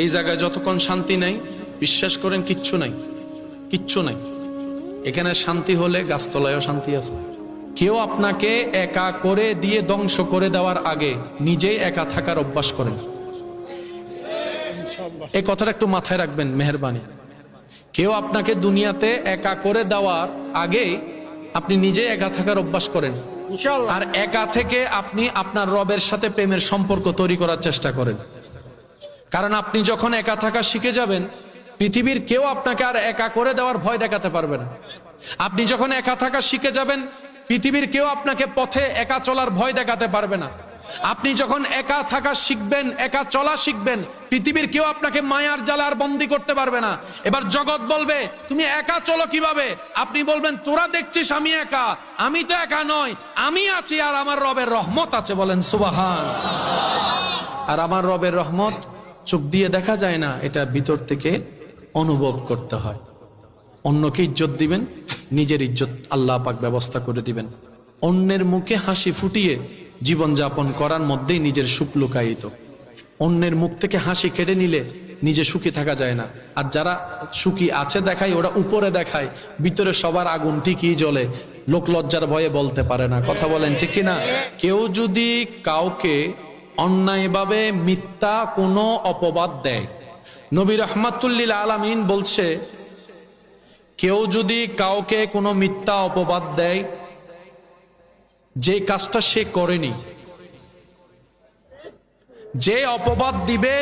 এই জায়গায় যতক্ষণ শান্তি নাই, বিশ্বাস করেন কিচ্ছু নাই, কিচ্ছু নাই। এখানে শান্তি হলে গাছতলায়ও শান্তি আছে। কেউ আপনাকে একা করে দিয়ে ধ্বংস করে দেওয়ার আগে নিজেই একা থাকার অভ্যাস করেন। এই কথাটা একটু মাথায় রাখবেন, মেহেরবানি। কেউ আপনাকে দুনিয়াতে একা করে দেওয়ার আগে আপনি নিজে একা থাকার অভ্যাস করেন, আর একা থেকে আপনি আপনার রবের সাথে প্রেমের সম্পর্ক তৈরি করার চেষ্টা করেন। কারণ আপনি যখন একা থাকা শিখে যাবেন, পৃথিবীর কেউ আপনাকে আর একা করে দেওয়ার ভয় দেখাতে পারবে না। আপনি যখন একা থাকা শিখে যাবেন, পৃথিবীর কেউ আপনাকে পথে একা চলার ভয় দেখাতে পারবে না। আপনি যখন একা থাকা শিখবেন, একা চলা শিখবেন, পৃথিবীর কেউ আপনাকে মায়ার জালে আর বন্দী করতে পারবে না। এবার জগৎ বলবে তুমি একা চলো কিভাবে? আপনি বলবেন তোরা দেখছিস আমি একা, আমি তো একা নয়, আমি আছি আর আমার রবের রহমত আছে। বলেন সুবহান। আর আমার রবের রহমত চোখ দিয়ে দেখা যায় না, এটা ভিতর থেকে অনুভব করতে হয়। অন্যকে ইজ্জত দিবেন, নিজের ইজ্জত আল্লাহ পাক ব্যবস্থা করে দিবেন। অন্যের মুখে হাসি ফুটিয়ে জীবন যাপন করার মধ্যেই নিজের সুখ লুকায়িত। অন্যের মুখ থেকে হাসি কেড়ে নিলে নিজে সুখী থাকা যায় না। আর যারা সুখী আছে দেখায়, ওরা উপরে দেখায়, ভিতরে সবার আগুন ঠিকই জ্বলে, লোক লজ্জার ভয়ে বলতে পারে না। কথা বলেন ঠিক কিনা? কেউ যদি কাউকে অন্যায়ভাবে মিথ্যা কোনো অপবাদ দেয়, নবী রাহমাতুল্লিল আলামিন বলছে, কেউ যদি কাউকে কোনো মিথ্যা অপবাদ দেয়, যে কাজটা সে করেনি, যে অপবাদ দিবে